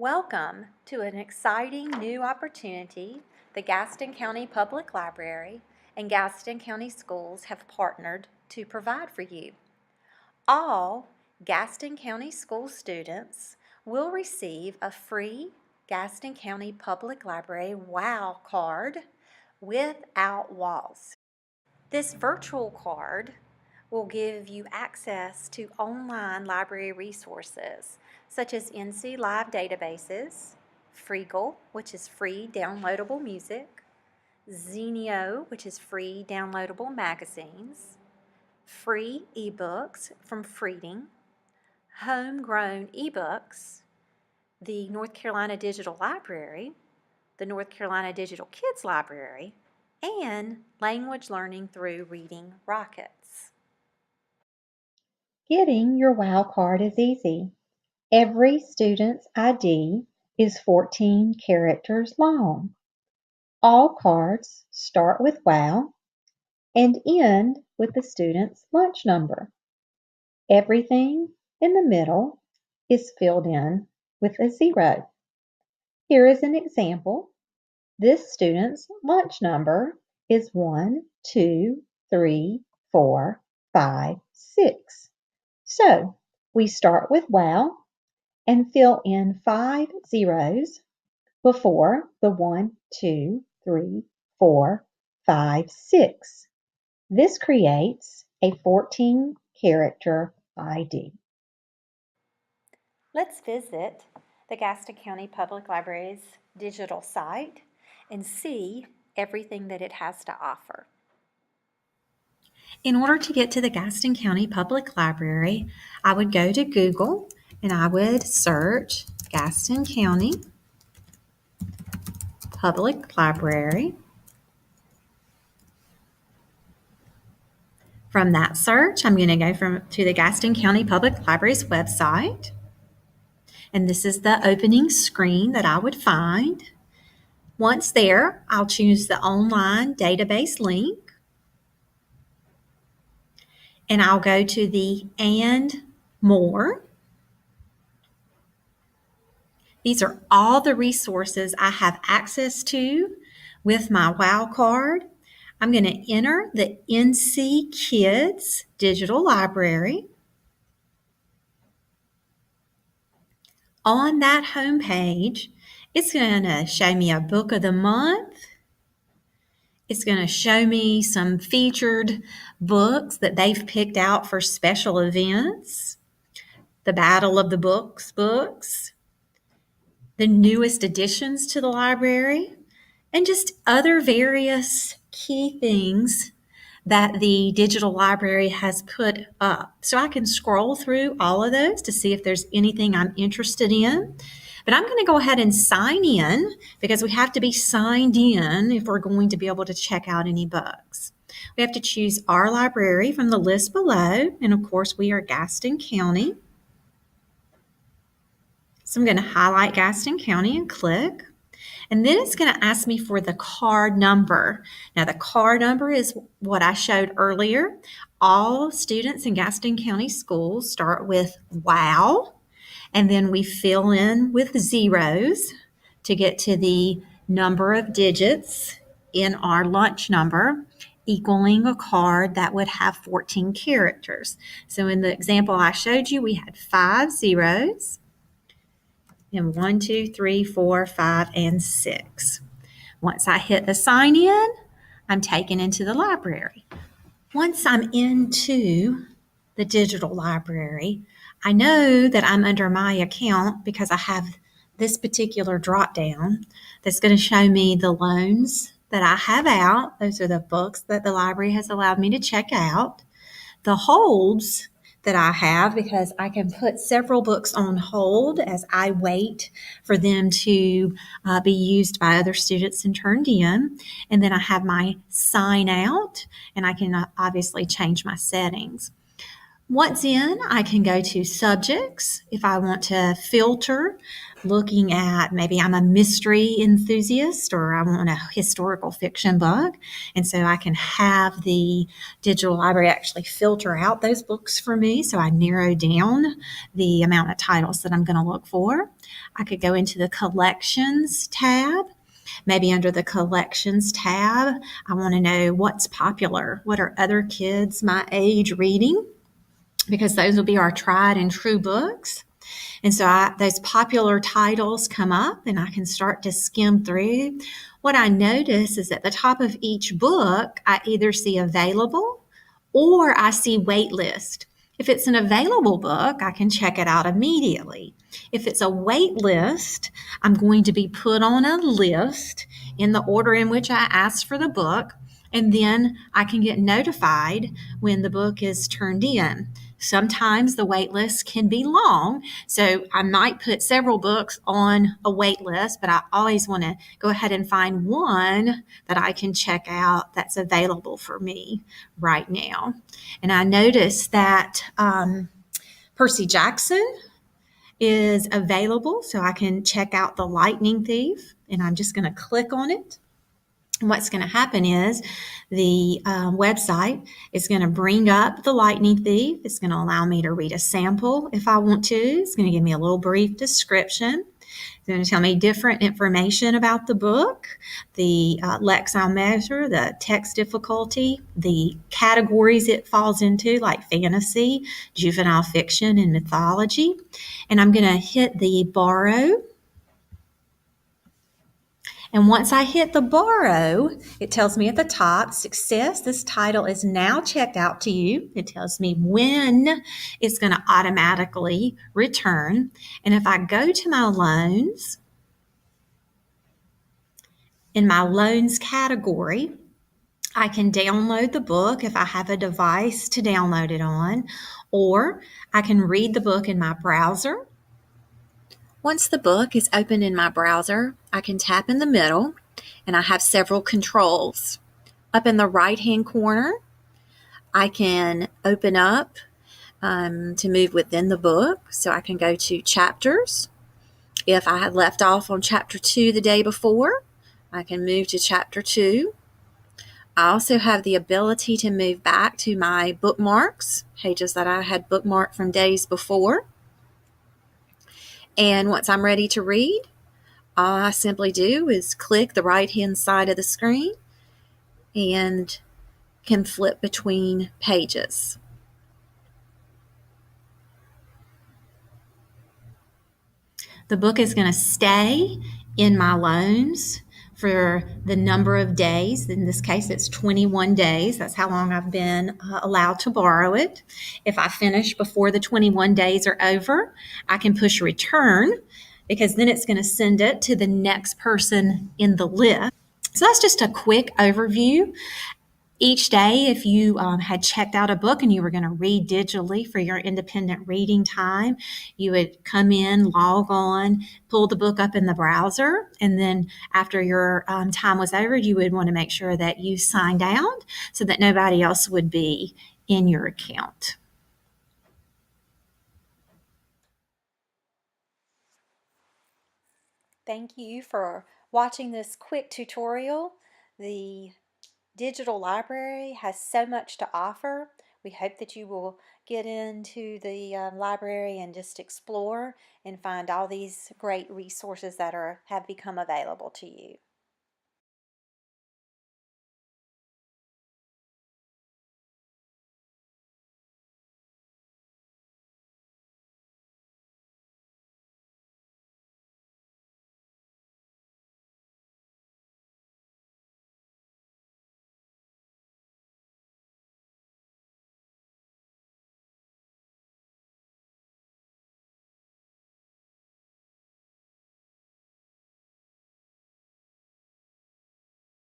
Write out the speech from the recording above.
Welcome to an exciting new opportunity the Gaston County Public Library and Gaston County Schools have partnered to provide for you. All Gaston County School students will receive a free Gaston County Public Library WOW card without walls. This virtual card will give you access to online library resources such as NC Live databases, Freegal, which is free downloadable music, Zenio, which is free downloadable magazines, free ebooks from Freeding, homegrown ebooks, the North Carolina Digital Library, the North Carolina Digital Kids Library, and language learning through Reading Rockets. Getting your WOW card is easy. Every student's ID is 14 characters long. All cards start with WOW and end with the student's lunch number. Everything in the middle is filled in with a 0. Here is an example. This student's lunch number is 1, 2, 3, 4, 5, 6. So we start with WOW and fill in 5 zeros before the 1, 2, 3, 4, 5, 6. This creates a 14-character ID. Let's visit the Gaston County Public Library's digital site and see everything that it has to offer. In order to get to the Gaston County Public Library, I would go to Google and I would search Gaston County Public Library. From that search, I'm going to go to the Gaston County Public Library's website. And this is the opening screen that I would find. Once there, I'll choose the online database link. And I'll go to the and more. These are all the resources I have access to with my WOW card. I'm going to enter the NC Kids Digital Library. On that home page, it's going to show me a book of the month. It's going to show me some featured books that they've picked out for special events, the Battle of the books, the newest additions to the library, and just other various key things that the digital library has put up. So I can scroll through all of those to see if there's anything I'm interested in. But I'm going to go ahead and sign in because we have to be signed in if we're going to be able to check out any books. We have to choose our library from the list below. And of course, we are Gaston County. So I'm going to highlight Gaston County and click. And then it's going to ask me for the card number. Now, the card number is what I showed earlier. All students in Gaston County schools start with WOW, and then we fill in with zeros to get to the number of digits in our lunch number, equaling a card that would have 14 characters. So in the example I showed you, we had 5 zeros. And 1, 2, 3, 4, 5, and 6. Once I hit the sign in, I'm taken into the library. Once I'm into the digital library, I know that I'm under my account because I have this particular drop down that's going to show me the loans that I have out. Those are the books that the library has allowed me to check out. The holds that I have, because I can put several books on hold as I wait for them to be used by other students and turned in. And then I have my sign out, and I can obviously change my settings. Once in, I can go to subjects if I want to filter, looking at maybe I'm a mystery enthusiast or I want a historical fiction book. And so I can have the digital library actually filter out those books for me. So I narrow down the amount of titles that I'm going to look for. I could go into the collections tab. Maybe under the collections tab, I want to know what's popular. What are other kids my age reading? Because those will be our tried and true books. And so those popular titles come up and I can start to skim through. What I notice is at the top of each book, I either see available or I see wait list. If it's an available book, I can check it out immediately. If it's a wait list, I'm going to be put on a list in the order in which I asked for the book, and then I can get notified when the book is turned in. Sometimes the wait list can be long, so I might put several books on a wait list, but I always want to go ahead and find one that I can check out that's available for me right now. And I noticed that Percy Jackson is available, so I can check out The Lightning Thief, and I'm just going to click on it. And what's going to happen is the website is going to bring up The Lightning Thief. It's going to allow me to read a sample if I want to. It's going to give me a little brief description. It's going to tell me different information about the book, the lexile the text difficulty, the categories it falls into, like fantasy, juvenile fiction, and mythology. And I'm going to hit the borrow. And once I hit the borrow, it tells me at the top, success, this title is now checked out to you. It tells me when it's going to automatically return. And if I go to my loans, in my loans category, I can download the book if I have a device to download it on, or I can read the book in my browser. Once the book is open in my browser, I can tap in the middle and I have several controls. Up in the right-hand corner, I can open up to move within the book. So I can go to chapters. If I had left off on chapter 2 the day before, I can move to chapter 2. I also have the ability to move back to my bookmarks, pages that I had bookmarked from days before. And once I'm ready to read, all I simply do is click the right-hand side of the screen and can flip between pages. The book is going to stay in my loans for the number of days. In this case, it's 21 days. That's how long I've been allowed to borrow it. If I finish before the 21 days are over, I can push return because then it's going to send it to the next person in the list. So that's just a quick overview. Each day, if you had checked out a book and you were going to read digitally for your independent reading time, you would come in, log on, pull the book up in the browser, and then after your time was over, you would want to make sure that you signed out so that nobody else would be in your account. Thank you for watching this quick tutorial. The digital library has so much to offer. We hope that you will get into the library and just explore and find all these great resources that have become available to you.